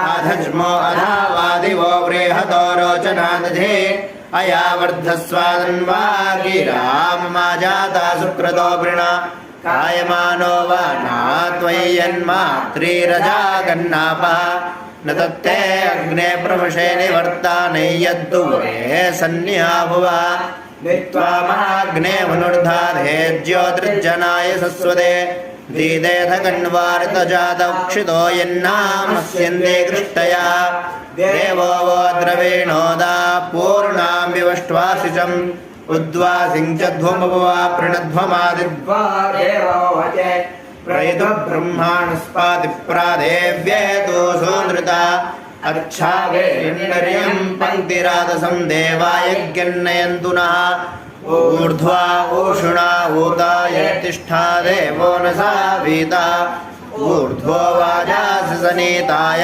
आधज्मो अधावादिवो बृहतो रोचनादधे अयावर्धस्वादन्वागिराममा जाता सुक्रतो वृणा कायमानो वा नात्वय्यन्मात्रीरजागन्नापः न तत्ते अग्ने प्रवशे निवर्ता नैयद्दुवे सन्निहाभुवा वित्वामाग्ने मनुर्धाधे ज्योतिर्जनाय सस्वदे धीदेथ कण्वारितजातक्षितो यन्नामस्यन्ते कृष्टया देवो वो द्रवीणोदा पूर्णां विवष्ट्वासिचम् उद्वासिं च ध्वमभुवा प्रणध्वमादिद्वा देवो वचे प्रयितो ब्रह्माणस्पातिप्रादेव्येतो सोनृता अच्छावेन्द्रियं पङ्क्तिरादसं देवायज्ञन्नयन्तु नः ऊर्ध्वा ऊषुणा ऊताय तिष्ठा देवो न सावीता ऊर्ध्वो वाजासि सनीताय